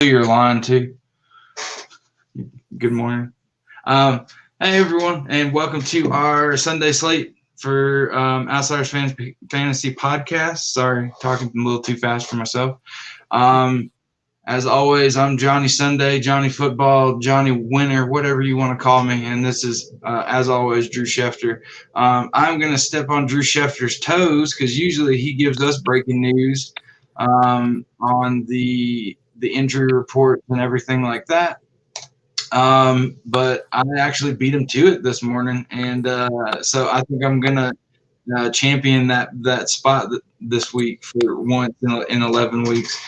Your line too. Good morning. Hey everyone, and welcome to our Sunday Slate for Fantasy Podcast. Sorry, talking a little too fast for myself. As always, I'm Johnny Sunday, Johnny Football, Johnny Winner, whatever you want to call me. And this is, as always, Drew Schefter. I'm going to step on Drew Schefter's toes because usually he gives us breaking news on the injury reports and everything like that. But I actually beat him to it this morning, and so I think I'm gonna champion that spot this week for once in 11 weeks.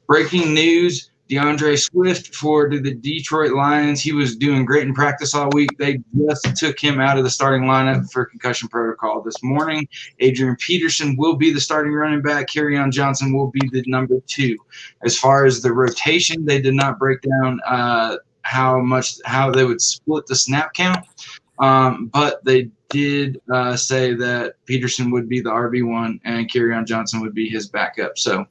Breaking news: DeAndre Swift for the Detroit Lions. He was doing great in practice all week. They just took him out of the starting lineup for concussion protocol this morning. Adrian Peterson will be the starting running back. Kerryon Johnson will be the number 2. As far as the rotation, they did not break down how they would split the snap count, but they did say that Peterson would be the RB1 and Kerryon Johnson would be his backup. So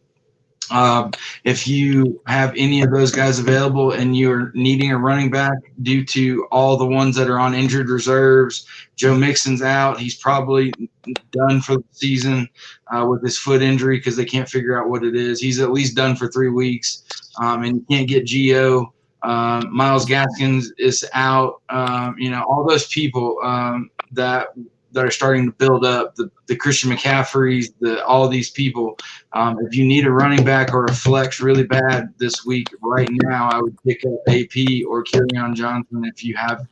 if you have any of those guys available and you're needing a running back due to all the ones that are on injured reserves, Joe Mixon's out. He's probably done for the season with his foot injury because they can't figure out what it is. He's at least done for 3 weeks, and you can't get Gio. Miles Gaskins is out. All those people that are starting to build up, the Christian McCaffreys, all these people. If you need a running back or a flex really bad this week, right now, I would pick up AP or Kerryon Johnson if you have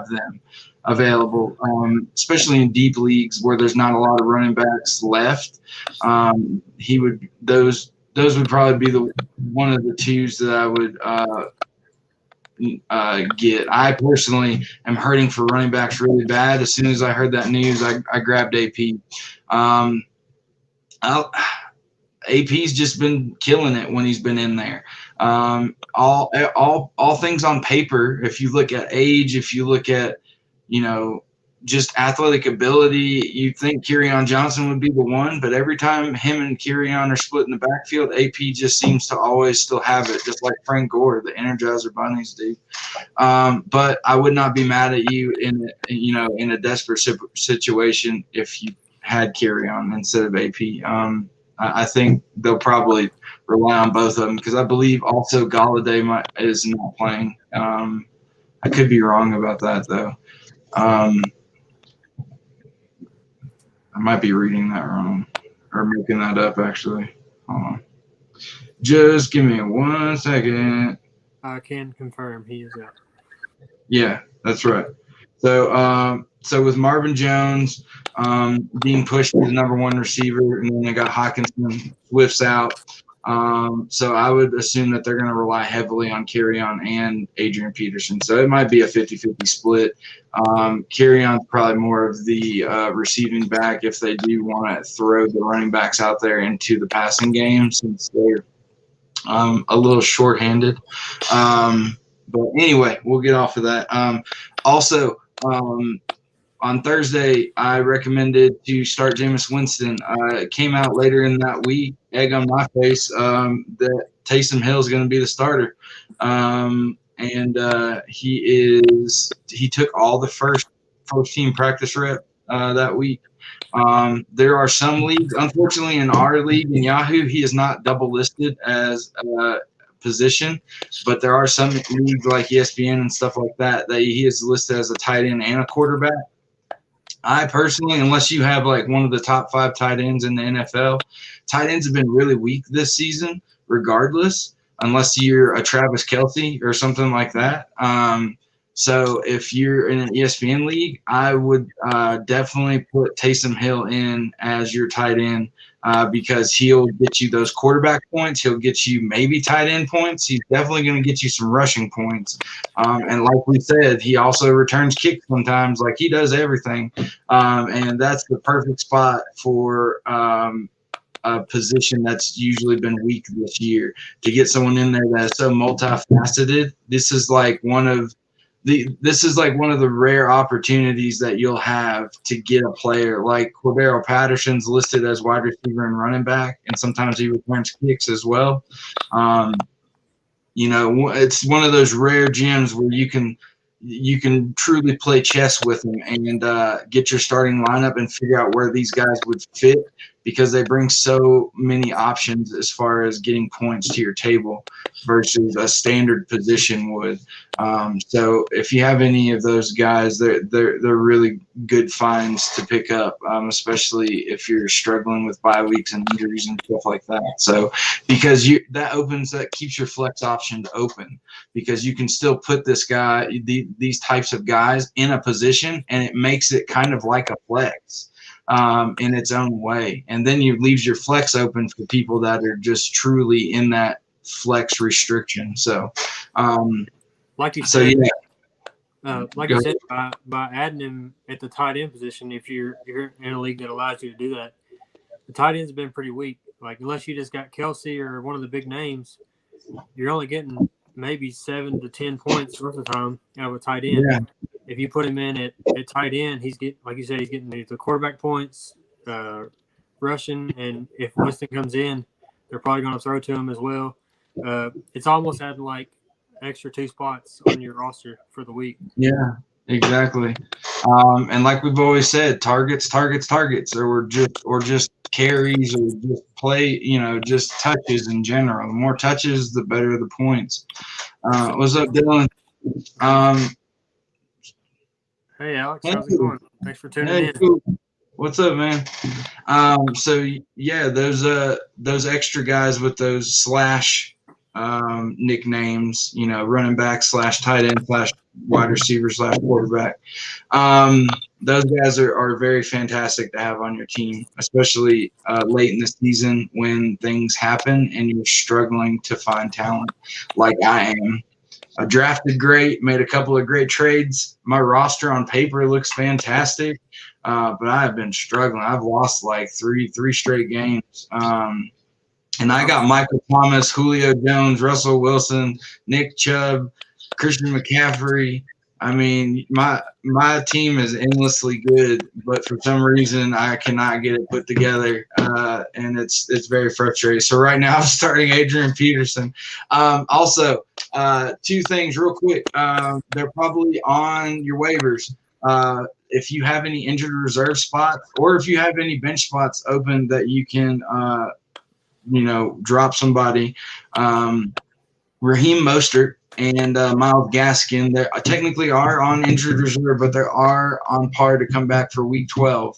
them available, especially in deep leagues where there's not a lot of running backs left. Those would probably be one of the twos that I would get. I personally am hurting for running backs really bad. As soon as I heard that news, I grabbed AP. AP's just been killing it when he's been in there. All things on paper, if you look at age, if you look at, just athletic ability, you think Kerryon Johnson would be the one, but every time him and Kerryon are split in the backfield, AP just seems to always still have it, just like Frank Gore, the Energizer Bunnies do. But I would not be mad at you in a desperate situation if you had Kerryon instead of AP. I think they'll probably rely on both of them because I believe also Galladay is not playing. I could be wrong about that though. I might be reading that wrong or making that up, actually. Hold on. Just give me 1 second. I can confirm he is out. Yeah, that's right. So with Marvin Jones being pushed to the number 1 receiver, and then they got Hawkinson, Swift's out. So I would assume that they're going to rely heavily on Kerryon and Adrian Peterson. So it might be a 50-50 split. Kerryon's probably more of the receiving back if they do want to throw the running backs out there into the passing game since they're a little shorthanded. But anyway, we'll get off of that. Also, on Thursday, I recommended to start Jameis Winston. It came out later in that week, egg on my face, that Taysom Hill is going to be the starter. He took all the first team practice rep that week. There are some leagues, unfortunately, in our league in Yahoo, he is not double listed as a position, but there are some leagues like ESPN and stuff like that he is listed as a tight end and a quarterback. I personally, unless you have like one of the top 5 tight ends in the NFL, tight ends have been really weak this season, regardless, unless you're a Travis Kelce or something like that. So if you're in an ESPN league, I would definitely put Taysom Hill in as your tight end because he'll get you those quarterback points. He'll get you maybe tight end points. He's definitely going to get you some rushing points. And like we said, he also returns kicks sometimes. Like he does everything. And that's the perfect spot for a position that's usually been weak this year. To get someone in there that's so multifaceted, this is like one of the rare opportunities that you'll have to get a player like Cordero Patterson's listed as wide receiver and running back, and sometimes he returns kicks as well. It's one of those rare gems where you can truly play chess with them and get your starting lineup and figure out where these guys would fit, because they bring so many options as far as getting points to your table versus a standard position would. So if you have any of those guys, they're really good finds to pick up, especially if you're struggling with bye weeks and injuries and stuff like that. So because that keeps your flex option open, because you can still put these types of guys in a position, and it makes it kind of like a flex in its own way. And then you leaves your flex open for people that are just truly in that flex restriction. So, like you so said, yeah. like you said, by adding him at the tight end position, if you're in a league that allows you to do that, the tight end's been pretty weak. Like, unless you just got Kelsey or one of the big names, you're only getting maybe 7 to 10 points most of the time out of a tight end. Yeah. If you put him in at tight end, he's getting, like you said, he's getting the quarterback points, rushing, and if Winston comes in, they're probably going to throw to him as well. It's almost adding like extra 2 spots on your roster for the week. Yeah, exactly. And like we've always said, targets, or just carries, or just play, just touches in general. The more touches, the better the points. What's up, Dylan? Hey, Alex, how's it going? Thanks for tuning in. Cool. What's up, man? So yeah, those extra guys with those slash nicknames, running back / tight end / wide receiver / quarterback. Those guys are very fantastic to have on your team, especially late in the season when things happen and you're struggling to find talent like I am. I drafted great, made a couple of great trades. My roster on paper looks fantastic, but I have been struggling. I've lost like three straight games. And I got Michael Thomas, Julio Jones, Russell Wilson, Nick Chubb, Christian McCaffrey. I mean, my team is endlessly good, but for some reason I cannot get it put together, and it's very frustrating. So right now I'm starting Adrian Peterson. Also, 2 things real quick. They're probably on your waivers. If you have any injured reserve spots, or if you have any bench spots open that you can drop somebody. Raheem Mostert and Myles Gaskin, they technically are on injured reserve, but they are on par to come back for Week 12.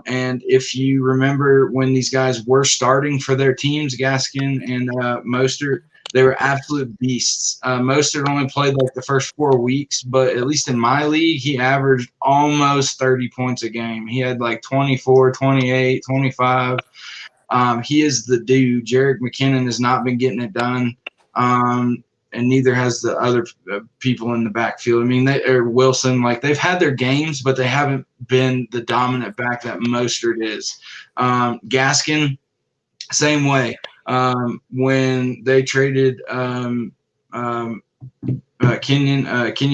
And if you remember when these guys were starting for their teams, Gaskin and Mostert, they were absolute beasts. Mostert only played like the first 4 weeks, but at least in my league, he averaged almost 30 points a game. He had like 24, 28, 25. He is the dude. Jerick McKinnon has not been getting it done, and neither has the other people in the backfield. I mean, Wilson, like, they've had their games, but they haven't been the dominant back that Mostert is. Gaskin, same way. When they traded Kenyon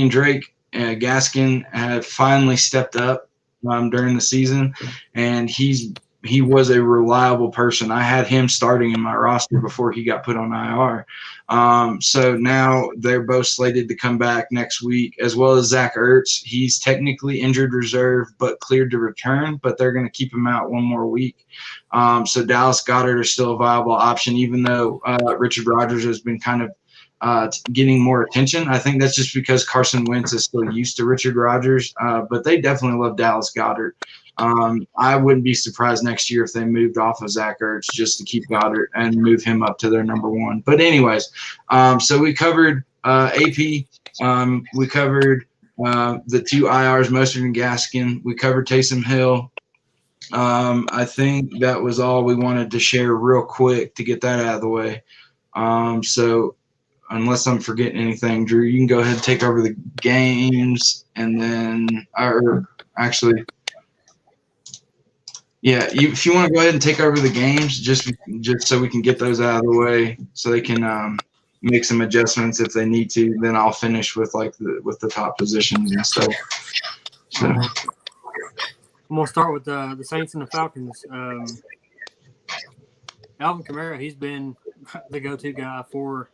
Drake, Gaskin had finally stepped up during the season, and he was a reliable person. I had him starting in my roster before he got put on IR. So now they're both slated to come back next week, as well as Zach Ertz. He's technically injured reserve, but cleared to return, but they're going to keep him out 1 more week. So Dallas Goedert is still a viable option, even though Richard Rodgers has been kind of getting more attention. I think that's just because Carson Wentz is still used to Richard Rodgers, but they definitely love Dallas Goedert. I wouldn't be surprised next year if they moved off of Zach Ertz just to keep Goddard and move him up to their number 1. But anyways, so we covered AP. We covered the 2 IRs, Mostert and Gaskin. We covered Taysom Hill. I think that was all we wanted to share real quick to get that out of the way. So unless I'm forgetting anything, Drew, you can go ahead and take over the games, and then – or actually – yeah, if you want to go ahead and take over the games, just so we can get those out of the way, so they can make some adjustments if they need to. Then I'll finish with the top positions and stuff. So I'm gonna start with the Saints and the Falcons. Alvin Kamara, he's been the go-to guy for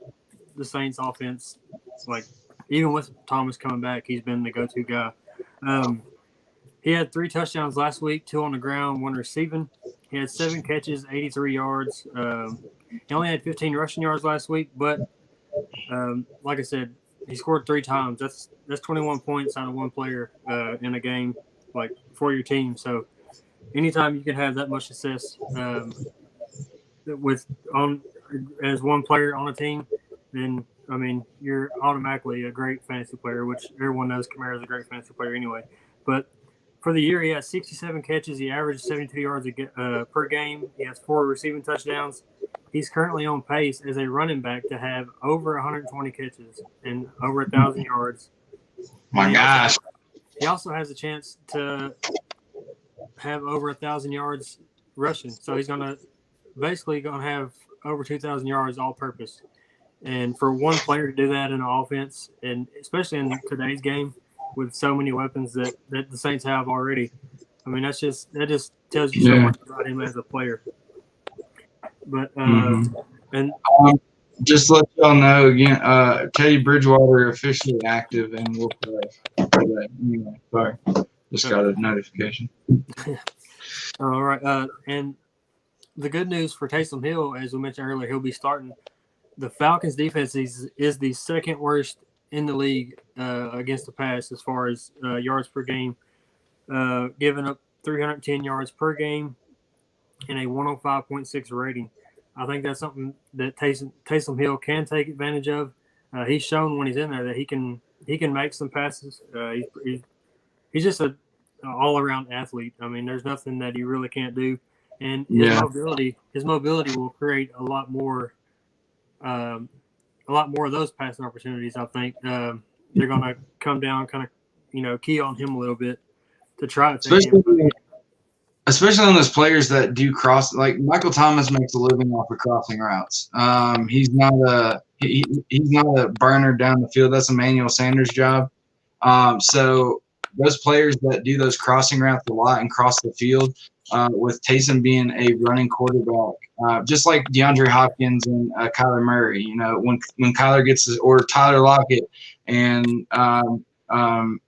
the Saints offense. Like, even with Thomas coming back, he's been the go-to guy. He had 3 touchdowns last week, 2 on the ground, 1 receiving. He had 7 catches, 83 yards. He only had 15 rushing yards last week, but like I said, he scored 3 times. That's 21 points out of one player in a game, like, for your team. So anytime you can have that much success as one player on a team, then I mean you're automatically a great fantasy player, which everyone knows Kamara's a great fantasy player anyway. But for the year, he has 67 catches. He averaged 72 yards per game. He has 4 receiving touchdowns. He's currently on pace as a running back to have over 120 catches and over 1,000 yards. My gosh. He also has a chance to have over 1,000 yards rushing. So he's basically going to have over 2,000 yards all purpose. And for one player to do that in an offense, and especially in today's game with so many weapons that the Saints have already, I mean, that just tells you so much about him as a player. But and just let y'all know again, Teddy Bridgewater officially active and will play. Anyway, sorry, just got a notification. All right, and the good news for Taysom Hill, as we mentioned earlier, he'll be starting. The Falcons' defense is the second worst in the league against the pass as far as yards per game, giving up 310 yards per game and a 105.6 rating. I think that's something that Taysom Hill can take advantage of. He's shown when he's in there that he can make some passes. He's just an all-around athlete. I mean, there's nothing that he really can't do. And his mobility will create a lot more of those passing opportunities. I think they're going to come down, kind of, key on him a little bit to try to take him. Especially on those players that do cross, like Michael Thomas makes a living off of crossing routes. He's not a burner down the field. That's Emmanuel Sanders' job. So those players that do those crossing routes a lot and cross the field, with Taysom being a running quarterback, just like DeAndre Hopkins and Kyler Murray. When Kyler gets or Tyler Lockett and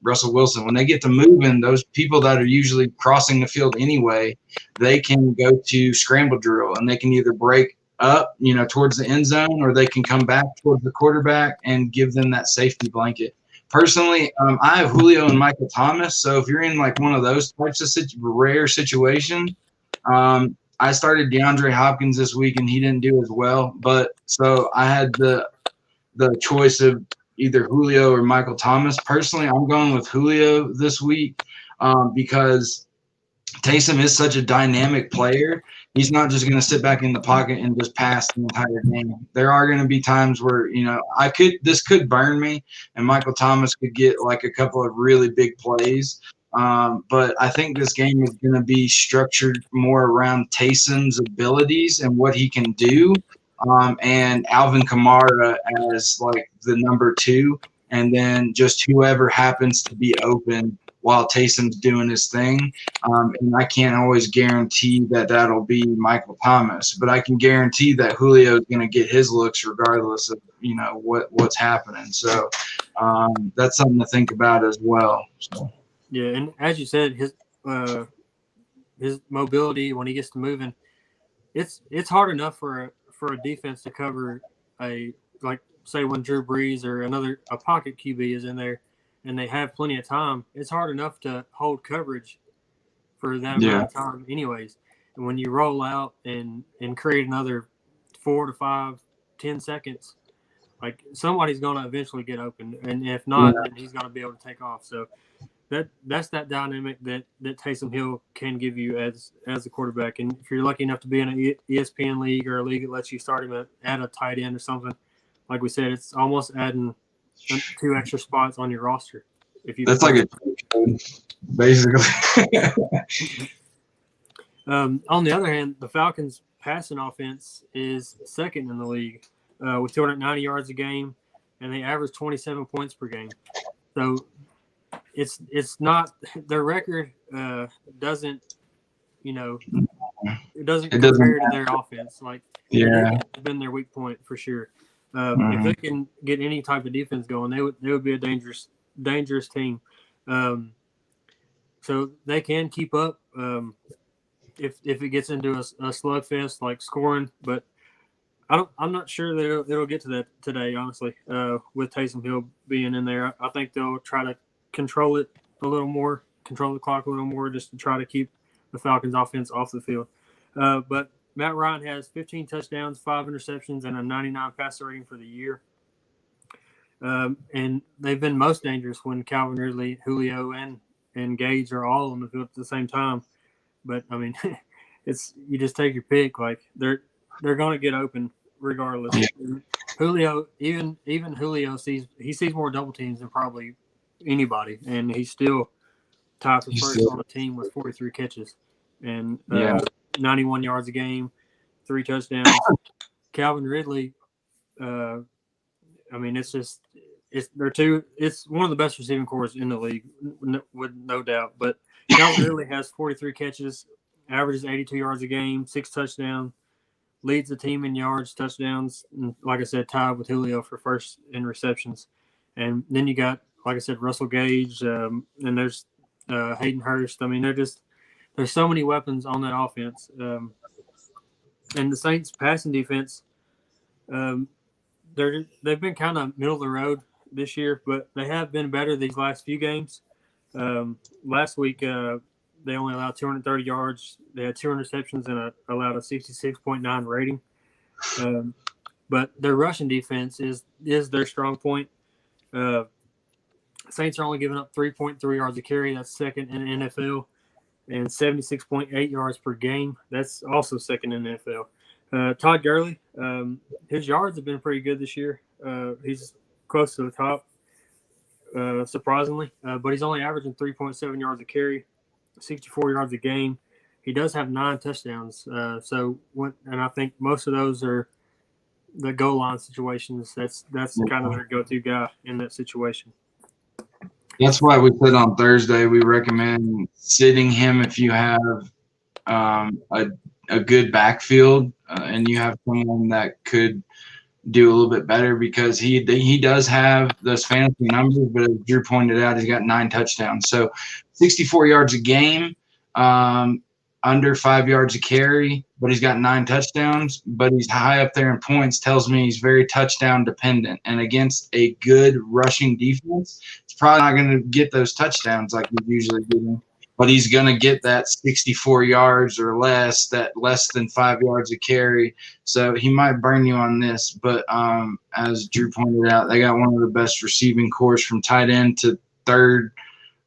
Russell Wilson, when they get to moving, those people that are usually crossing the field anyway, they can go to scramble drill and they can either break up, towards the end zone, or they can come back towards the quarterback and give them that safety blanket. Personally, I have Julio and Michael Thomas, so if you're in like one of those types of rare situations, I started DeAndre Hopkins this week and he didn't do as well, but so I had the choice of either Julio or Michael Thomas. Personally, I'm going with Julio this week because Taysom is such a dynamic player. He's not just going to sit back in the pocket and just pass the entire game. There are going to be times where, this could burn me and Michael Thomas could get like a couple of really big plays. But I think this game is going to be structured more around Taysom's abilities and what he can do. And Alvin Kamara as like the number 2, and then just whoever happens to be open while Taysom's doing his thing. And I can't always guarantee that that'll be Michael Thomas, but I can guarantee that Julio is going to get his looks regardless of what's happening. So that's something to think about as well. So. Yeah, and as you said, his mobility when he gets to moving, it's hard enough for a defense to cover say when Drew Brees or a pocket QB is in there and they have plenty of time, it's hard enough to hold coverage for that amount of time anyways. And when you roll out and create another 4 to 5, 10 seconds, like somebody's going to eventually get open. And if not, then he's going to be able to take off. So that's that dynamic that Taysom Hill can give you as a quarterback. And if you're lucky enough to be in an ESPN league or a league that lets you start him at a tight end or something, like we said, it's almost adding 2 extra spots on your roster. That's like a basically. On the other hand, the Falcons' passing offense is second in the league with 290 yards a game, and they average 27 points per game. So it's not their record doesn't compare to their offense. Like it's been their weak point for sure. If they can get any type of defense going, they would be a dangerous team. So they can keep up if it gets into a slugfest like scoring, but I'm not sure that it'll get to that today, honestly. With Taysom Hill being in there, I think they'll try to control it a little more, control the clock a little more, just to try to keep the Falcons' offense off the field. But Matt Ryan has 15 touchdowns, 5 interceptions, and a 99 passer rating for the year. And they've been most dangerous when Calvin Ridley, Julio, and Gage are all on the field at the same time. But I mean, you just take your pick. Like they're going to get open regardless. Yeah. Julio, even Julio sees more double teams than probably anybody, and he's still tied for first on the team with 43 catches and 91 yards a game, 3 touchdowns. Calvin Ridley, I mean, it's one of the best receiving corps in the league, with no doubt. But Calvin Ridley has 43 catches, averages 82 yards a game, 6 touchdowns, leads the team in yards, touchdowns, and like I said, tied with Julio for first in receptions. And then you got, like I said, Russell Gage, and there's Hayden Hurst. I mean, there's so many weapons on that offense. And the Saints' passing defense, they've been kind of middle of the road this year, but they have been better these last few games. Last week, they only allowed 230 yards. They had 2 interceptions and allowed a 66.9 rating. But their rushing defense is their strong point. Saints are only giving up 3.3 yards a carry. That's second in the NFL. And 76.8 yards per game. That's also second in the NFL. Todd Gurley, his yards have been pretty good this year. He's close to the top, surprisingly. But he's only averaging 3.7 yards a carry, 64 yards a game. He does have 9 touchdowns. And I think most of those are the goal line situations. That's kind of their go-to guy in that situation. That's why we said on Thursday we recommend sitting him if you have a good backfield and you have someone that could do a little bit better, because he does have those fantasy numbers, but as Drew pointed out, he's got 9 touchdowns. So 64 yards a game, under 5 yards a carry, but he's got 9 touchdowns, but he's high up there in points, tells me he's very touchdown dependent. And against a good rushing defense, he's probably not going to get those touchdowns like he's usually getting, but he's going to get that 64 yards or less, that less than 5 yards a carry. So he might burn you on this, but as Drew pointed out, they got one of the best receiving corps from tight end to third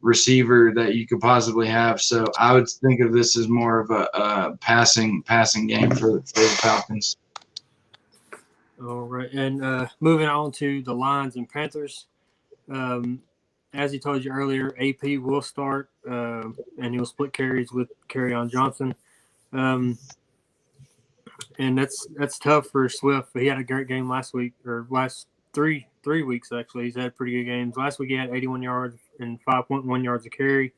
receiver that you could possibly have. So I would think of this as more of a passing game for the Falcons. All right, and moving on to the Lions and Panthers. As he told you earlier, AP will start, and he will split carries with Kerryon Johnson. And that's tough for Swift. But he had a great game last week, or last three weeks actually. He's had pretty good games. Last week he had 81 yards and 5.1 yards a carry.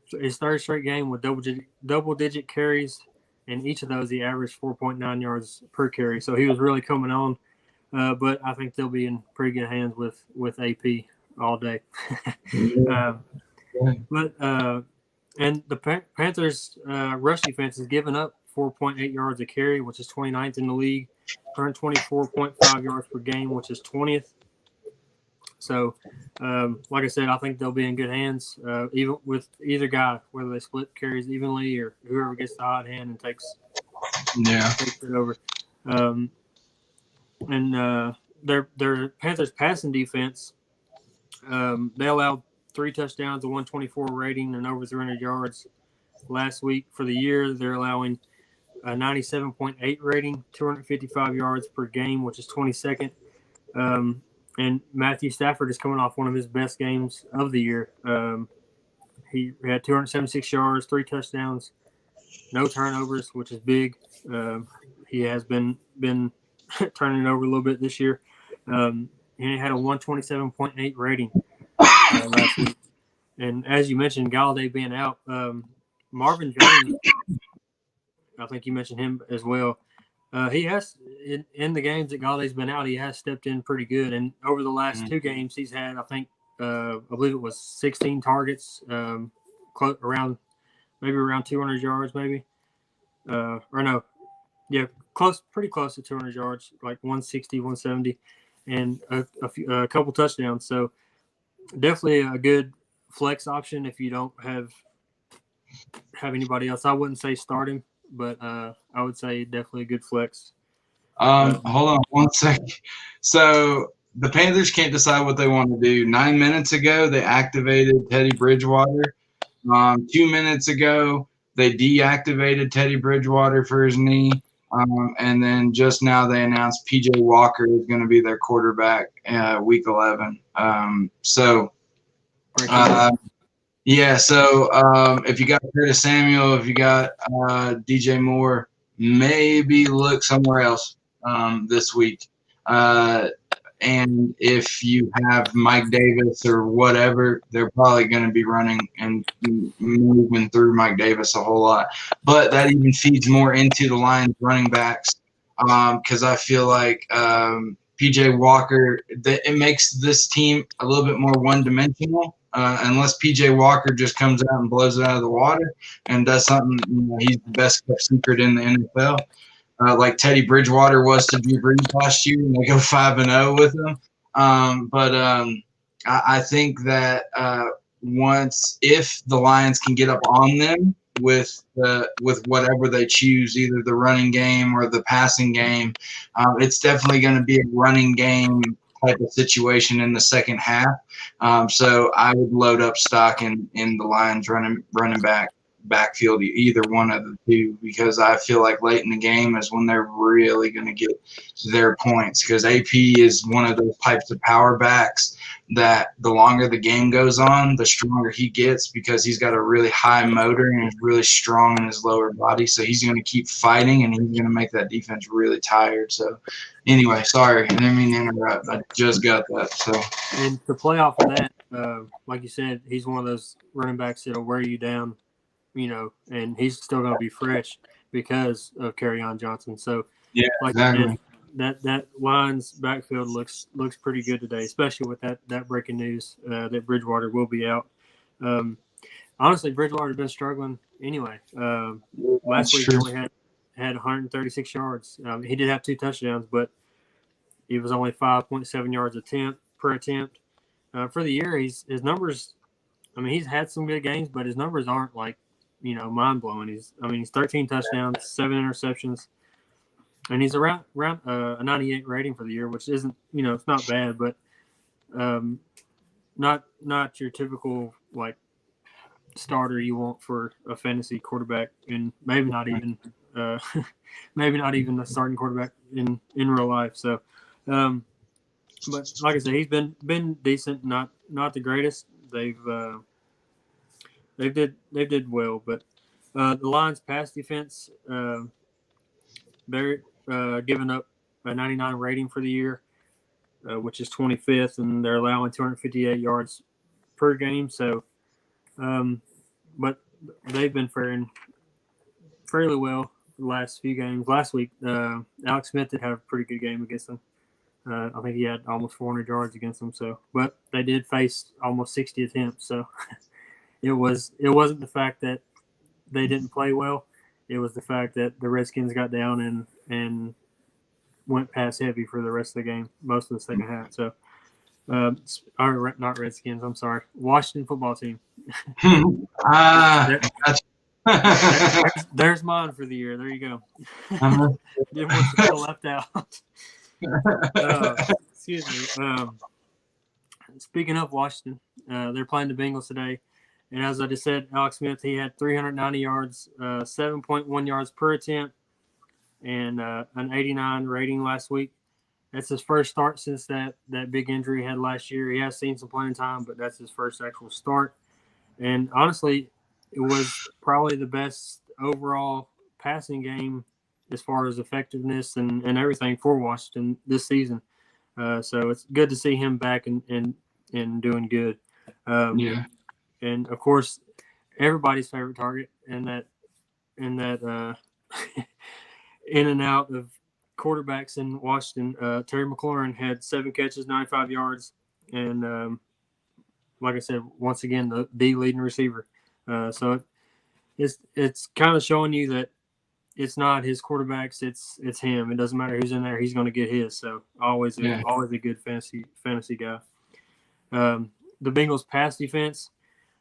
So his third straight game with double digit carries, and each of those he averaged 4.9 yards per carry. So he was really coming on. But I think they'll be in pretty good hands with AP all day. And the Panthers' rush defense has given up 4.8 yards a carry, which is 29th in the league, 124.5 yards per game, which is 20th. So, like I said, I think they'll be in good hands, even with either guy, whether they split carries evenly or whoever gets the hot hand and takes it over. Their Panthers' passing defense, they allowed 3 touchdowns, a 124 rating, and over 300 yards last week. For the year, they're allowing a 97.8 rating, 255 yards per game, which is 22nd. And Matthew Stafford is coming off one of his best games of the year. He had 276 yards, 3 touchdowns, no turnovers, which is big. He has been turning it over a little bit this year. And he had a 127.8 rating last week. And as you mentioned, Galladay being out, Marvin Jones, I think you mentioned him as well. He has in the games that Gallei's been out, he has stepped in pretty good. And over the last two games, he's had, I believe it was 16 targets, around 200 yards, maybe. Or no, yeah, pretty close to 200 yards, like 160, 170, and a couple touchdowns. So definitely a good flex option if you don't have anybody else. I wouldn't say start him, but I would say definitely a good flex. Hold on one second. So the Panthers can't decide what they want to do. 9 minutes ago, they activated Teddy Bridgewater. 2 minutes ago, they deactivated Teddy Bridgewater for his knee. And then just now they announced P.J. Walker is going to be their quarterback week 11. Yeah, so if you got Curtis Samuel, if you got DJ Moore, maybe look somewhere else this week. And if you have Mike Davis or whatever, they're probably going to be running and moving through Mike Davis a whole lot. But that even feeds more into the Lions running backs because I feel like P.J. Walker, it makes this team a little bit more one-dimensional. Unless P.J. Walker just comes out and blows it out of the water and does something, he's the best kept secret in the NFL. Like Teddy Bridgewater was to Drew Brees last year, and they go 5-0 with him. I think that if the Lions can get up on them with whatever they choose, either the running game or the passing game, it's definitely going to be a running game type of situation in the second half. So I would load up stock in the Lions running backfield, either one of the two, because I feel like late in the game is when they're really going to get their points, because AP is one of those types of power backs that the longer the game goes on, the stronger he gets, because he's got a really high motor and is really strong in his lower body. So he's going to keep fighting, and he's going to make that defense really tired. So anyway, sorry, I didn't mean to interrupt. I just got that. So, and to play off of that, like you said, he's one of those running backs that'll wear you down, and he's still going to be fresh because of Kerryon Johnson. So, yeah, like exactly. That Lions backfield looks pretty good today, especially with that breaking news that Bridgewater will be out. Honestly, Bridgewater has been struggling anyway. Last week he only had 136 yards. He did have 2 touchdowns, but he was only 5.7 yards per attempt. For the year, his numbers. I mean, he's had some good games, but his numbers aren't like mind blowing. He's 13 touchdowns, 7 interceptions. And he's around a 98 rating for the year, which isn't, it's not bad, but not your typical like starter you want for a fantasy quarterback, and maybe not even a starting quarterback in real life. So, but like I said, he's been decent, not the greatest. They did well, but the Lions' pass defense, they're giving up a 99 rating for the year, which is 25th, and they're allowing 258 yards per game. So, but they've been faring fairly well the last few games. Last week, Alex Smith did have a pretty good game against them. I think he had almost 400 yards against them. So, but they did face almost 60 attempts. So, it wasn't the fact that they didn't play well. It was the fact that the Redskins got down and went pass heavy for the rest of the game, most of the second half. So, not Redskins. I'm sorry, Washington football team. There's mine for the year. There you go. Didn't want you to feel left out. Excuse me. Speaking of Washington, they're playing the Bengals today. And as I just said, Alex Smith, he had 390 yards, 7.1 yards per attempt, and an 89 rating last week. That's his first start since that big injury he had last year. He has seen some playing time, but that's his first actual start. And honestly, it was probably the best overall passing game as far as effectiveness and everything for Washington this season. So it's good to see him back and doing good. Yeah. And of course, everybody's favorite target in that in and out of quarterbacks in Washington. Terry McLaurin had 7 catches, 95 yards, and like I said, once again, the leading receiver. So it's kind of showing you that it's not his quarterbacks, it's him. It doesn't matter who's in there; he's going to get his. So always a good fantasy guy. The Bengals pass defense,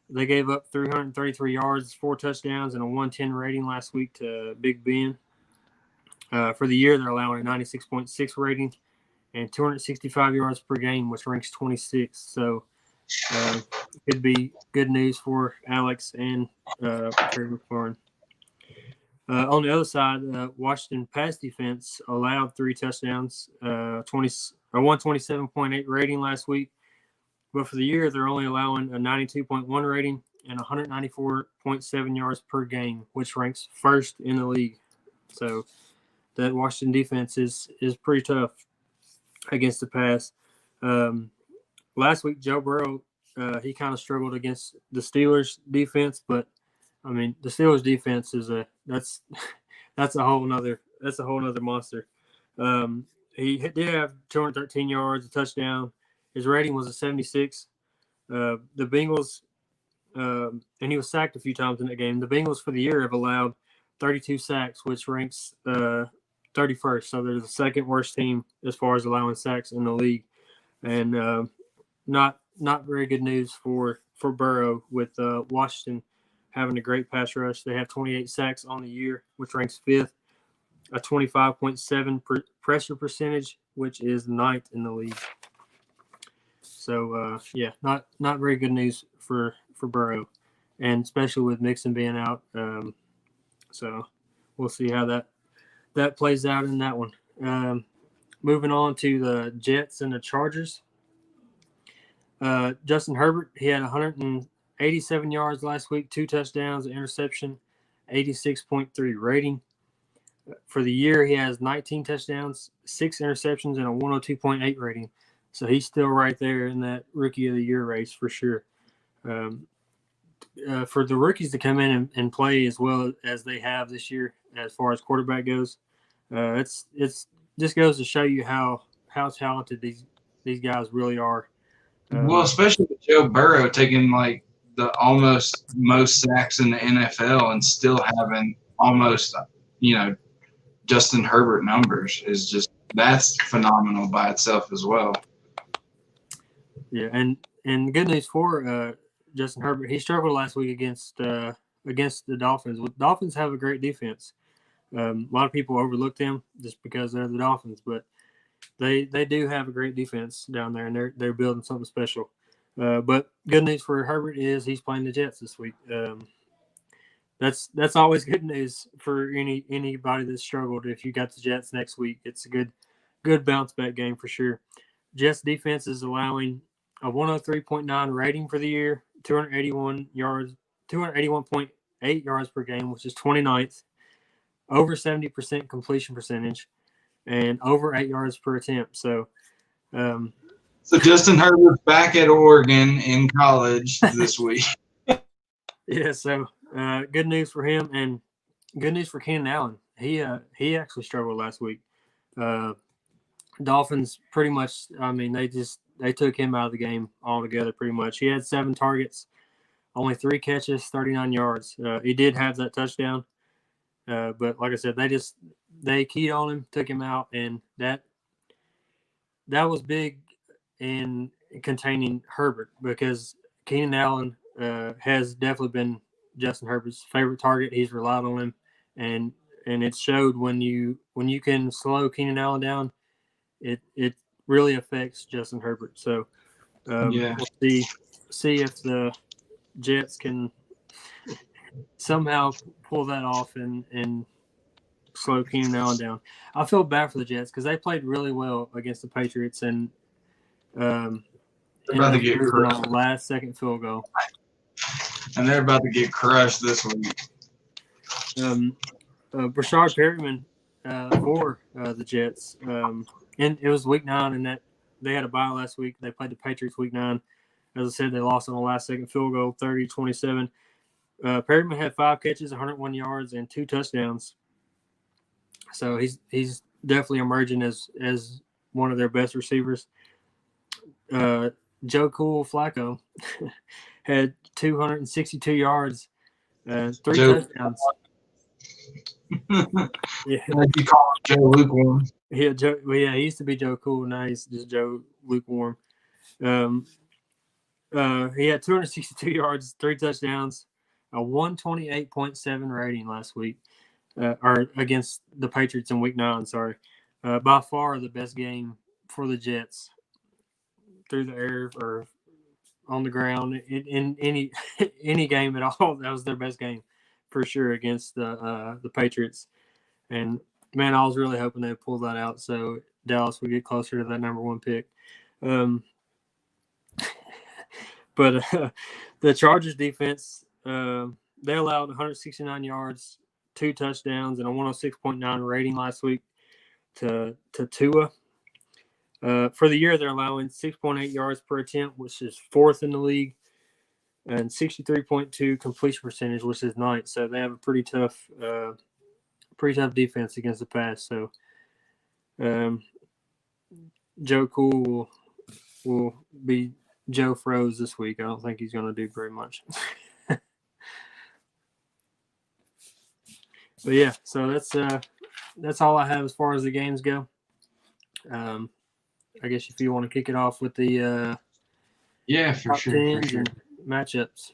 they gave up 333 yards, 4 touchdowns, and a 110 rating last week to Big Ben. For the year, they're allowing a 96.6 rating and 265 yards per game, which ranks 26th. So could be good news for Alex and Terry McLaurin. On the other side, Washington pass defense allowed 3 touchdowns, 127.8 rating last week. But for the year, they're only allowing a 92.1 rating and 194.7 yards per game, which ranks first in the league. So that Washington defense is pretty tough against the pass. Last week, Joe Burrow, he kind of struggled against the Steelers defense, but I mean, the Steelers defense is that's a whole nother monster. He did have 213 yards, a touchdown. His rating was a 76. The Bengals, and he was sacked a few times in that game. The Bengals for the year have allowed 32 sacks, which ranks 31st. So they're the second worst team as far as allowing sacks in the league, and not very good news for Burrow with Washington having a great pass rush. They have 28 sacks on the year, which ranks 5th, a 25.7 pressure percentage, which is 9th in the league. So, not very good news for Burrow, and especially with Mixon being out. So we'll see how that plays out in that one. Moving on to the Jets and the Chargers. Justin Herbert, he had 187 yards last week, 2 touchdowns, an interception, 86.3 rating. For the year, he has 19 touchdowns, 6 interceptions, and a 102.8 rating. So he's still right there in that Rookie of the Year race for sure. For the rookies to come in and play as well as they have this year, as far as quarterback goes, it's just goes to show you how talented these guys really are. Well, especially with Joe Burrow taking like the almost most sacks in the NFL and still having almost, Justin Herbert numbers is that's phenomenal by itself as well. Yeah, and good news for Justin Herbert. He struggled last week against the Dolphins. Dolphins have a great defense. A lot of people overlook them just because they're the Dolphins, but they do have a great defense down there, and they're building something special. But good news for Herbert is he's playing the Jets this week. That's always good news for anybody that's struggled. If you got the Jets next week, it's a good bounce back game for sure. Jets defense is allowing a 103.9 rating for the year, 281.8 yards per game, which is 29th, over 70% completion percentage, and over 8 yards per attempt. So Justin Herbert's back at Oregon in college this week. Yeah, so good news for him, and good news for Keenan Allen. He actually struggled last week. Dolphins pretty much, I mean, they took him out of the game altogether pretty much. He had 7 targets, only 3 catches, 39 yards. He did have that touchdown, but like I said, they keyed on him, took him out, and that was big in containing Herbert, because Keenan Allen has definitely been Justin Herbert's favorite target. He's relied on him, and it showed when you can slow Keenan Allen down, it really affects Justin Herbert. So we'll see if the Jets can somehow pull that off and slow Keenan Allen down. I feel bad for the Jets because they played really well against the Patriots, and they're about to get crushed on the last-second field goal. And they're about to get crushed this week. Brashard Perryman for the Jets. And it was week 9, and that they had a bye last week. They played the Patriots week 9. As I said, they lost on the last-second field goal, 30-27. Perryman had 5 catches, 101 yards, and 2 touchdowns. So he's definitely emerging as one of their best receivers. Joe Cool Flacco had 262 yards, 3 touchdowns. Yeah, you call him Joe Lukewarm. Yeah, he used to be Joe Cool. Now he's just Joe Lukewarm. He had 262 yards, 3 touchdowns, a 128.7 rating last week, or against the Patriots in Week 9. Sorry, by far the best game for the Jets through the air or on the ground in any any game at all. That was their best game for sure against the Patriots. And man, I was really hoping they'd pull that out so Dallas would get closer to that number 1 pick. But the Chargers defense, they allowed 169 yards, 2 touchdowns, and a 106.9 rating last week to Tua. For the year, they're allowing 6.8 yards per attempt, which is 4th in the league, and 63.2 completion percentage, which is 9th. So they have a pretty tough defense against the pass. So Joe Cool will be Joe Froze this week. I don't think he's going to do very much. But yeah, so that's all I have as far as the games go. I guess if you want to kick it off with the for sure. And matchups.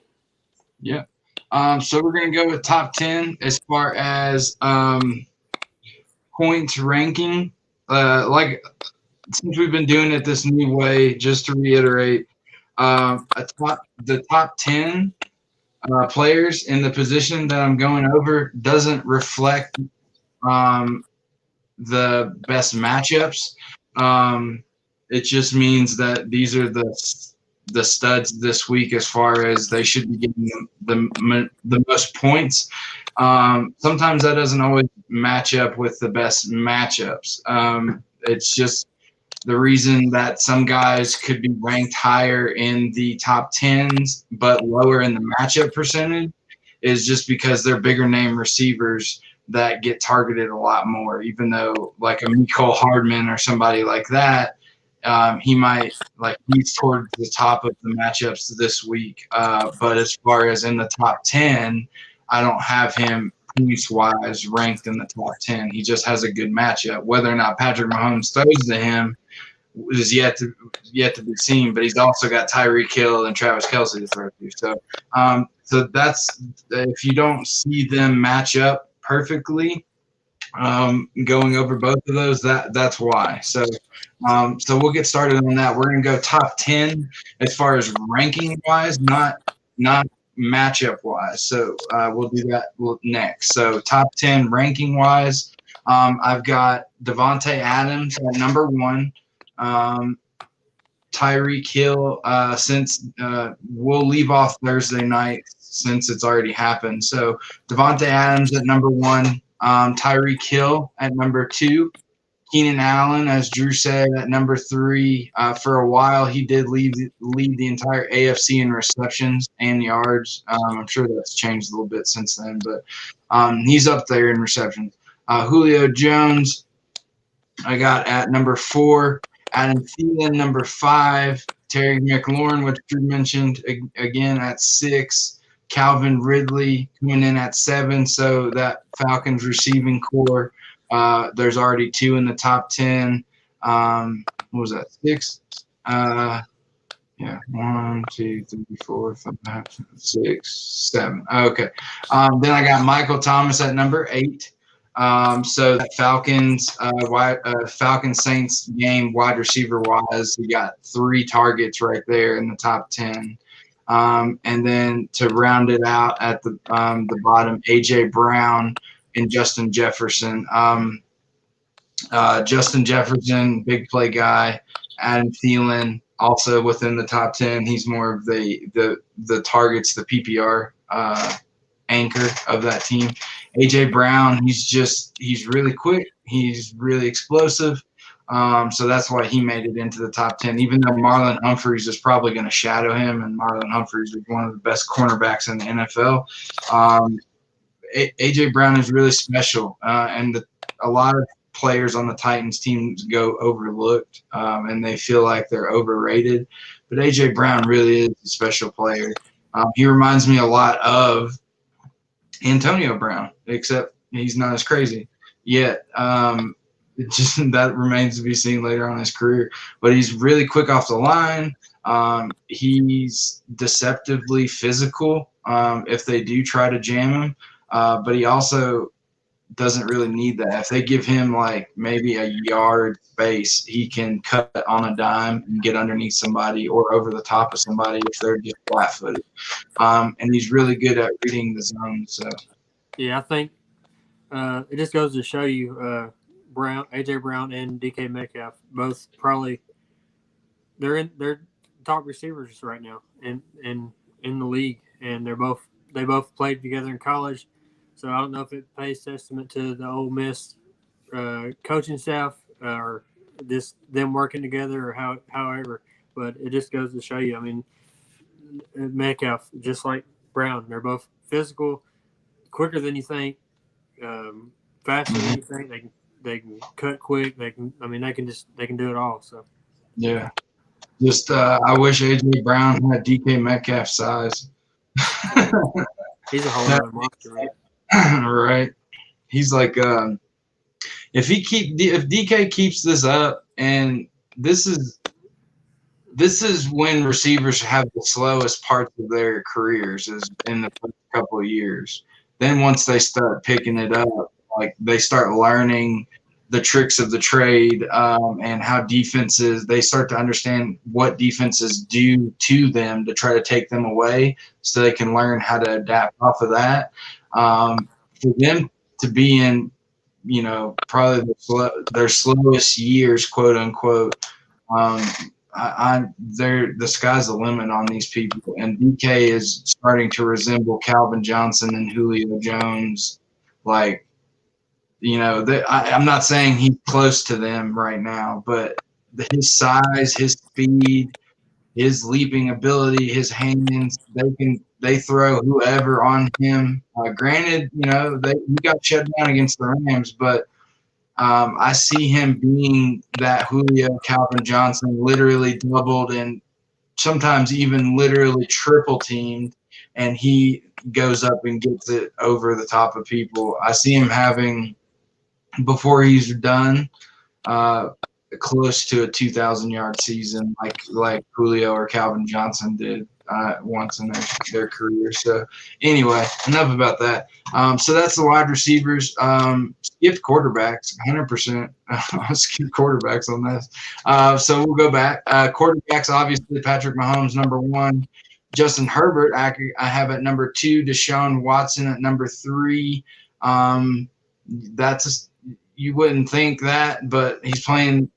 Yeah. So we're gonna go with top 10 as far as points ranking. Like since we've been doing it this new way, just to reiterate, the top 10 players in the position that I'm going over doesn't reflect the best matchups. It just means that these are the studs this week as far as they should be getting the most points. Sometimes that doesn't always match up with the best matchups. It's just the reason that some guys could be ranked higher in the top 10s but lower in the matchup percentage is just because they're bigger name receivers that get targeted a lot more, even though like a Mecole Hardman or somebody like that, he might he's towards the top of the matchups this week. But as far as in the top 10, I don't have him points-wise ranked in the top 10. He just has a good matchup. Whether or not Patrick Mahomes throws to him is yet to be seen, but he's also got Tyreek Hill and Travis Kelce to throw to. So that's if you don't see them match up perfectly, going over both of those, that's why. So we'll get started on that. We're gonna go top 10 as far as ranking wise, not matchup wise. So we'll do that next. So top 10 ranking wise, I've got Devontae Adams at number 1. Tyreek Hill, since we'll leave off Thursday night since it's already happened. So Devontae Adams at number 1, Tyreek Hill at number 2, Keenan Allen, as Drew said, at number 3. For a while, he did lead the entire AFC in receptions and yards. I'm sure that's changed a little bit since then, but he's up there in receptions. Julio Jones, I got at number 4. Adam Thielen, number 5. Terry McLaurin, which Drew mentioned, again at 6. Calvin Ridley coming in at 7. So that Falcons receiving core, there's already 2 in the top 10. What was that, 6? Yeah, 1, 2, 3, 4, 5, 6, 7. Okay. Then I got Michael Thomas at number 8. So that Falcons Saints game wide receiver wise, he got 3 targets right there in the top 10. And then to round it out at the bottom, AJ Brown and Justin Jefferson. Justin Jefferson, big play guy. Adam Thielen, also within the top 10. He's more of the targets, the PPR anchor of that team. AJ Brown, he's really quick. He's really explosive. So that's why he made it into the top 10, even though Marlon Humphreys is probably going to shadow him, and Marlon Humphreys is one of the best cornerbacks in the NFL. AJ Brown is really special, and a lot of players on the Titans teams go overlooked, and they feel like they're overrated. But A.J. Brown really is a special player. He reminds me a lot of Antonio Brown, except he's not as crazy yet. It just that remains to be seen later on in his career. But he's really quick off the line. He's deceptively physical if they do try to jam him. But he also doesn't really need that. If they give him like maybe a yard space, he can cut on a dime and get underneath somebody or over the top of somebody if they're just flat-footed. And he's really good at reading the zone. So yeah, I think it just goes to show you AJ Brown and DK Metcalf both probably they're top receivers right now in the league, and they both played together in college. So I don't know if it pays testament to the Ole Miss coaching staff or just them working together or however, but it just goes to show you. I mean, Metcalf, just like Brown, they're both physical, quicker than you think, faster than you think. They can cut quick. They can do it all. So yeah, just I wish AJ Brown had DK Metcalf size. He's a whole other monster, right? Right. He's like if DK keeps this up, and this is when receivers have the slowest parts of their careers is in the first couple of years. Then once they start picking it up, like they start learning the tricks of the trade and how they start to understand what defenses do to them to try to take them away so they can learn how to adapt off of that. For them to be in, probably their slowest years, quote unquote, the sky's the limit on these people, and DK is starting to resemble Calvin Johnson and Julio Jones. Like, I'm not saying he's close to them right now, but his size, his speed, his leaping ability, his hands, they throw whoever on him. Granted, he got shut down against the Rams, but I see him being that Julio Calvin Johnson, literally doubled and sometimes even literally triple teamed, and he goes up and gets it over the top of people. I see him having, before he's done, close to a 2,000-yard season like Julio or Calvin Johnson did once in their career. So anyway, enough about that. So that's the wide receivers. Skipped quarterbacks, 100%. Skipped quarterbacks on this. So we'll go back. Quarterbacks, obviously, Patrick Mahomes, number 1. Justin Herbert, I have at number 2. Deshaun Watson at number 3. You wouldn't think that, but he's playing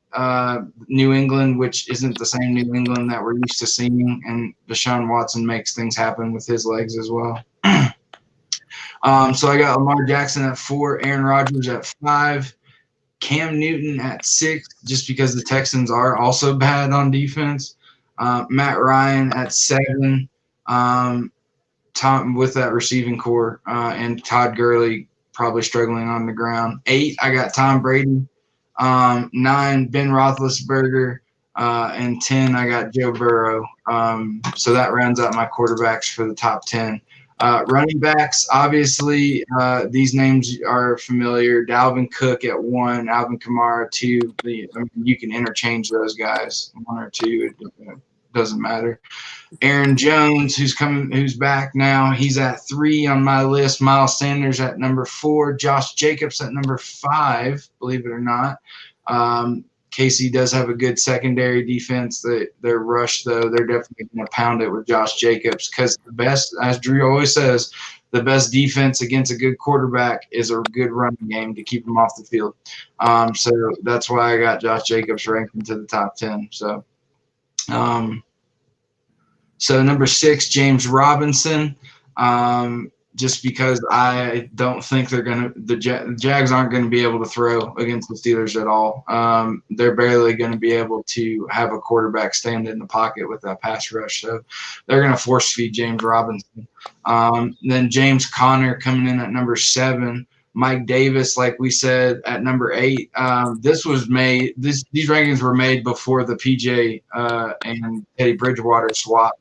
New England, which isn't the same New England that we're used to seeing, and Deshaun Watson makes things happen with his legs as well. So I got Lamar Jackson at 4, Aaron Rodgers at 5, Cam Newton at 6, just because the Texans are also bad on defense. Matt Ryan at 7, Tom with that receiving core, and Todd Gurley probably struggling on the ground. 8, I got Tom Brady. 9, Ben Roethlisberger. And 10, I got Joe Burrow. So that rounds out my quarterbacks for the top 10. Running backs, obviously, these names are familiar. Dalvin Cook at 1, Alvin Kamara 2. You can interchange those guys, 1 or 2. It doesn't matter. Aaron Jones, who's back now, he's at 3 on my list. Miles Sanders at number 4. Josh Jacobs at number 5, believe it or not. KC does have a good secondary defense. Their rush, though, they're definitely going to pound it with Josh Jacobs because the best, as Drew always says, the best defense against a good quarterback is a good running game to keep him off the field. So that's why I got Josh Jacobs ranked into the top 10. So number 6, James Robinson, just because I don't think the Jags aren't going to be able to throw against the Steelers at all. They're barely going to be able to have a quarterback stand in the pocket with that pass rush. So they're going to force feed James Robinson. Then James Conner coming in at number 7. Mike Davis, like we said, at number 8. This was made. These rankings were made before the PJ and Teddy Bridgewater swap.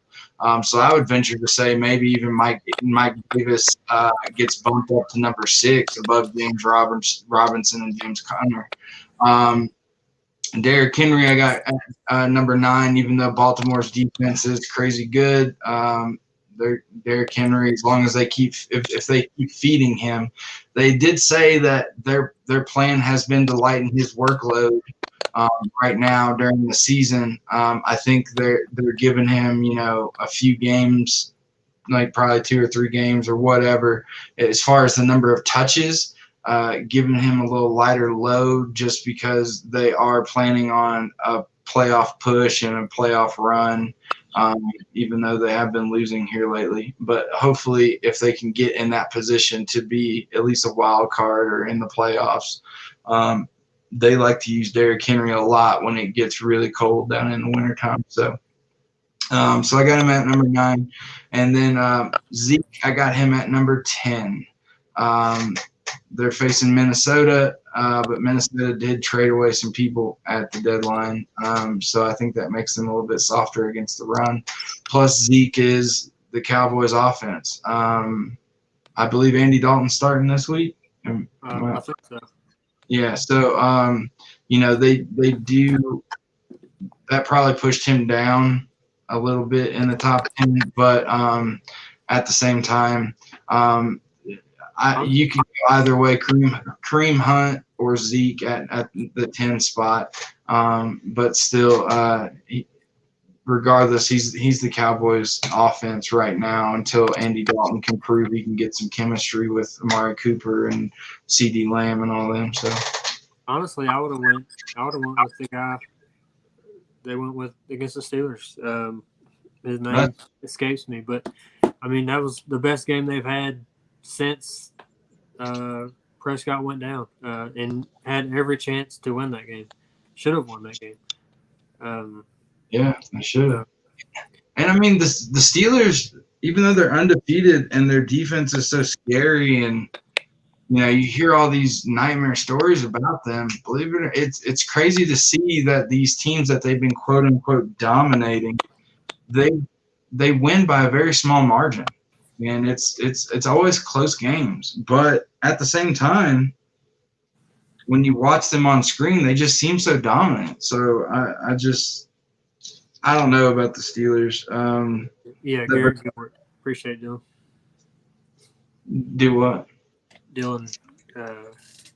So I would venture to say maybe even Mike Davis gets bumped up to number 6 above James Robinson and James Conner. Derrick Henry, I got number 9, even though Baltimore's defense is crazy good. Derrick Henry, as long as they keep if they keep feeding him, they did say that their plan has been to lighten his workload right now during the season. I think they're giving him a few games, like probably 2 or 3 games or whatever, as far as the number of touches. Giving him a little lighter load just because they are planning on a playoff push and a playoff run, even though they have been losing here lately. But hopefully if they can get in that position to be at least a wild card or in the playoffs, they like to use Derrick Henry a lot when it gets really cold down in the wintertime. So I got him at number 9. And then Zeke, I got him at number 10. They're facing Minnesota, but Minnesota did trade away some people at the deadline. So I think that makes them a little bit softer against the run. Plus, Zeke is the Cowboys' offense. I believe Andy Dalton's starting this week. I think so. Yeah, so, they do – that probably pushed him down a little bit in the top 10. But at the same time, you can go either way, Kareem Hunt or Zeke at the 10 spot. But still, regardless, he's the Cowboys' offense right now until Andy Dalton can prove he can get some chemistry with Amari Cooper and CeeDee Lamb and all them. So honestly, I would have went with the guy they went with against the Steelers. His name escapes me, but I mean that was the best game they've had since Prescott went down, and had every chance to win that game. Should have won that game. Yeah, they should have. And I mean, the Steelers, even though they're undefeated and their defense is so scary, and you hear all these nightmare stories about them. Believe it or not, it's crazy to see that these teams that they've been quote unquote dominating, they win by a very small margin. And it's always close games. But at the same time, when you watch them on screen, they just seem so dominant. So I don't know about the Steelers. Yeah, Garrett Gilbert. Appreciate it, Dylan. Do what? Dylan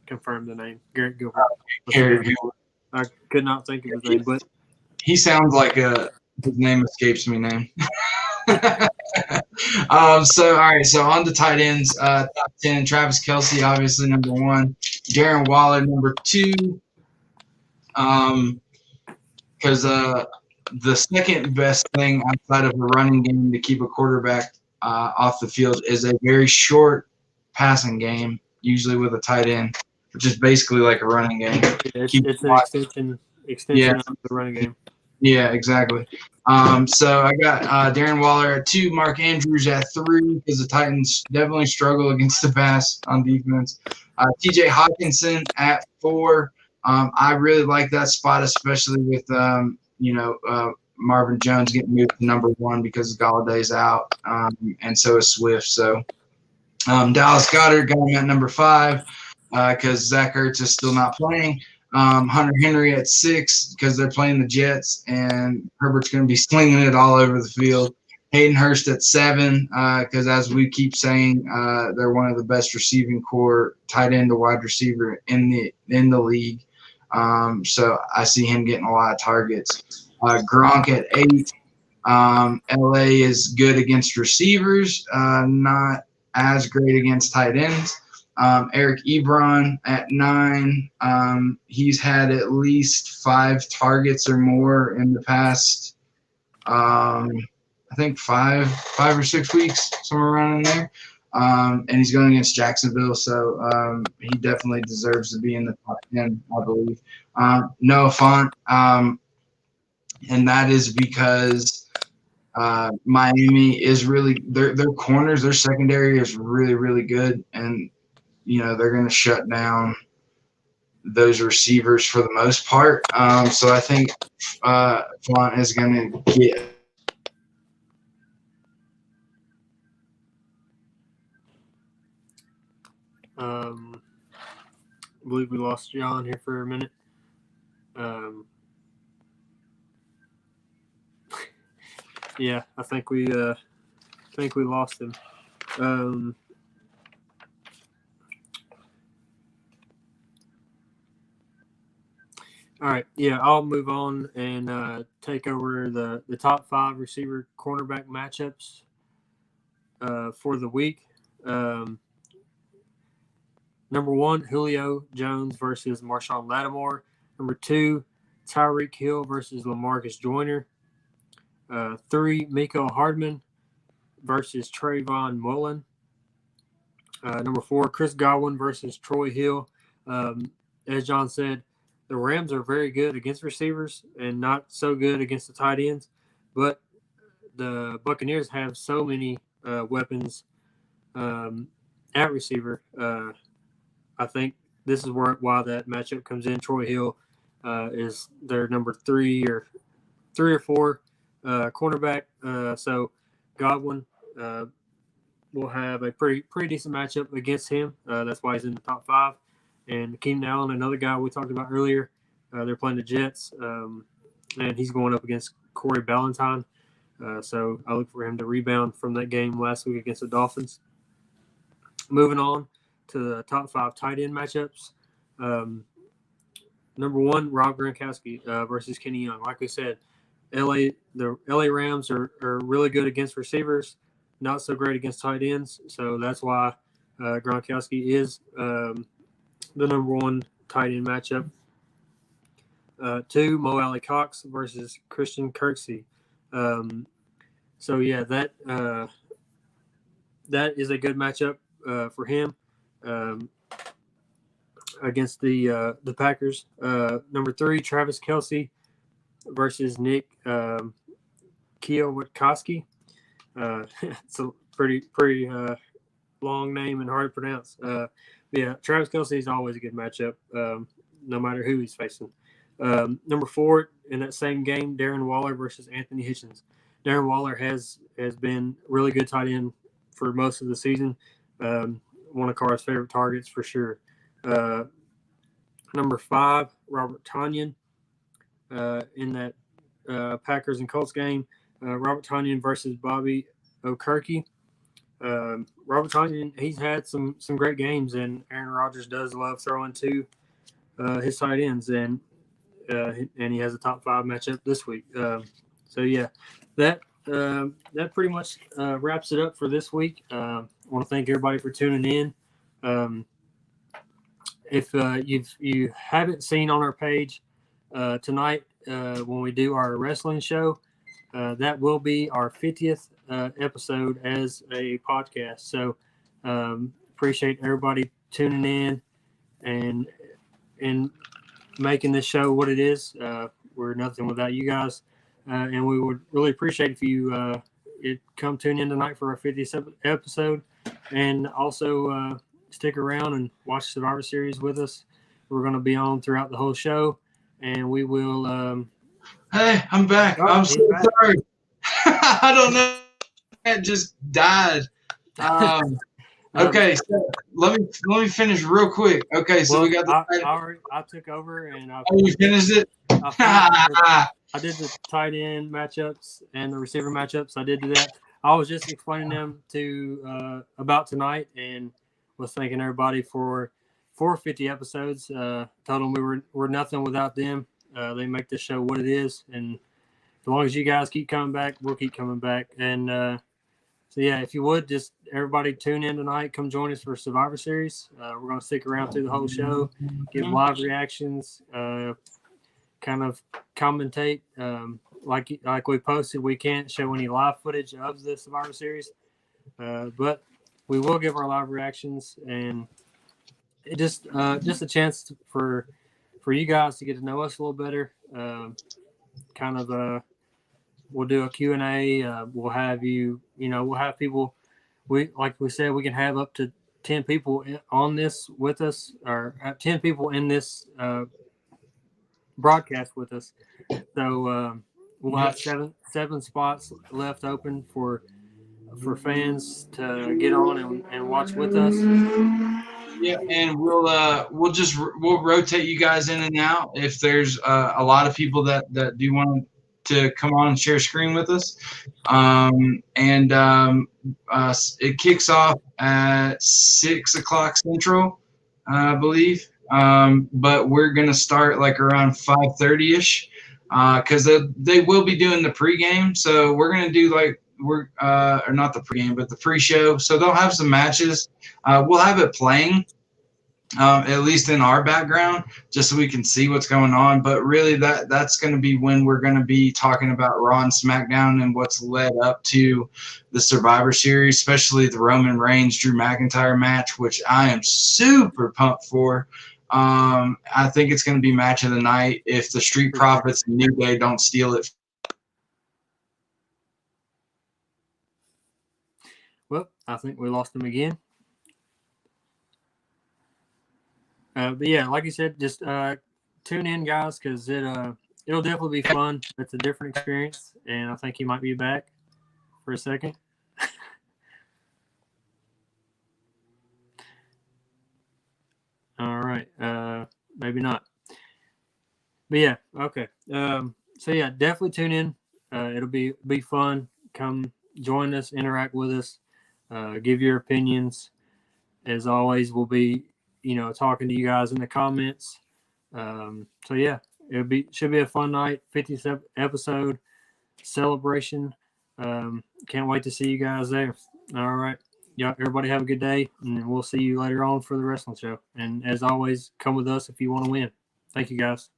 confirmed the name. Garrett Gilbert. Garrett Gilbert. I could not think of his name, but he sounds like his name escapes me name. So all right, so on to tight ends. Top 10, Travis Kelce, obviously number 1. Darren Waller, number 2. Because the second best thing outside of the running game to keep a quarterback off the field is a very short passing game, usually with a tight end, which is basically like a running game. It's an extension of the running game. Yeah, exactly. So I got Darren Waller at 2, Mark Andrews at 3, because the Titans definitely struggle against the pass on defense. TJ Hawkinson at 4. I really like that spot, especially with Marvin Jones getting moved to number 1 because Galladay's out, and so is Swift. So Dallas Goedert got him at number 5 because Zach Ertz is still not playing. Hunter Henry at 6 because they're playing the Jets, and Herbert's going to be slinging it all over the field. Hayden Hurst at 7 because, as we keep saying, they're one of the best receiving core tight end to wide receiver in the league. So I see him getting a lot of targets. Gronk at 8. LA is good against receivers, not as great against tight ends. Eric Ebron at 9. He's had at least 5 targets or more in the past, I think 5 or 6 weeks, somewhere around in there. And he's going against Jacksonville, so he definitely deserves to be in the top 10, I believe. Noah Fant, and that is because Miami is really their corners, their secondary is really, really good, and they're going to shut down those receivers for the most part. So I think Font is going to get. I believe we lost John here for a minute. Yeah, I think we lost him. All right, yeah, I'll move on and take over the top 5 receiver cornerback matchups for the week. Number 1, Julio Jones versus Marshawn Lattimore. Number 2, Tyreek Hill versus LaMarcus Joyner. 3, Mecole Hardman versus Trayvon Mullen. Number 4, Chris Godwin versus Troy Hill. As John said, the Rams are very good against receivers and not so good against the tight ends, but the Buccaneers have so many weapons at receiver. I think this is why that matchup comes in. Troy Hill is their number 3 or 4 cornerback. So Godwin will have a pretty decent matchup against him. That's why he's in the top 5. And Keenan Allen, another guy we talked about earlier, they're playing the Jets, and he's going up against Corey Ballantyne. So I look for him to rebound from that game last week against the Dolphins. Moving on to the top 5 tight end matchups. Number 1, Rob Gronkowski versus Kenny Young. Like we said, the LA Rams are really good against receivers, not so great against tight ends. So that's why Gronkowski is the number 1 tight end matchup. 2, Mo Alley Cox versus Christian Kirksey. So yeah, that is a good matchup for him against the Packers. Number 3, Travis Kelce versus Nick Kwiatkowski. It's a pretty long name and hard to pronounce. Yeah, Travis Kelce is always a good matchup, no matter who he's facing. Number 4, in that same game, Darren Waller versus Anthony Hitchens. Darren Waller has been really good tight end for most of the season. One of Carr's favorite targets for sure. Number 5, Robert Tonyan in that Packers and Colts game. Robert Tonyan versus Bobby Okereke. Robert Tonyan, he's had some great games, and Aaron Rodgers does love throwing to his tight ends, and he has a top 5 matchup this week. So yeah, that pretty much wraps it up for this week. I want to thank everybody for tuning in. If you haven't seen on our page tonight when we do our wrestling show, that will be our 50th episode as a podcast. So appreciate everybody tuning in and making this show what it is. We're nothing without you guys, and we would really appreciate if you come tune in tonight for our 50th episode, and also stick around and watch Survivor Series with us. We're going to be on throughout the whole show, and we will. Hey, I'm back. I'm so sorry. I don't know. It just died. Okay, so let me finish real quick. Okay, so we got the. I took over and you finished it. I did the tight end matchups and the receiver matchups. I did do that. I was just explaining them to about tonight, and was thanking everybody for 50 episodes. Told them we're nothing without them. They make this show what it is, and as long as you guys keep coming back, we'll keep coming back. And so yeah, if you would just everybody tune in tonight, come join us for Survivor Series. We're going to stick around through the whole show, give live reactions, kind of commentate. Like we posted, we can't show any live footage of the Survivor Series, but we will give our live reactions, and it just a chance for you guys to get to know us a little better. We'll do a Q&A. We'll have we'll have people. Like we said, we can have up to 10 people on this with us, or 10 people in this broadcast with us. So we'll have seven spots left open for fans to get on and watch with us. Yeah, and we'll rotate you guys in and out if there's a lot of people that do want to come on and share screen with us. It kicks off at 6 o'clock Central, I believe. But we're gonna start like around 5:30 ish, because they will be doing the pregame. So we're gonna do like or not the pregame, but the pre-show. So they'll have some matches. We'll have it playing, at least in our background, just so we can see what's going on. But really, that's going to be when we're going to be talking about Raw and SmackDown and what's led up to the Survivor Series, especially the Roman Reigns Drew McIntyre match, which I am super pumped for. I think it's going to be match of the night if the Street Profits and New Day don't steal it. Well, I think we lost him again. But yeah, like you said, just tune in, guys, because it'll definitely be fun. It's a different experience, and I think he might be back for a second. All right, maybe not. But yeah, okay. So yeah, definitely tune in. It'll be fun. Come join us, interact with us, give your opinions. As always, we'll be talking to you guys in the comments. So yeah, should be a fun night. 50th episode celebration. Can't wait to see you guys there. All right. Yeah, everybody have a good day, and we'll see you later on for the wrestling show. And as always, come with us if you want to win. Thank you, guys.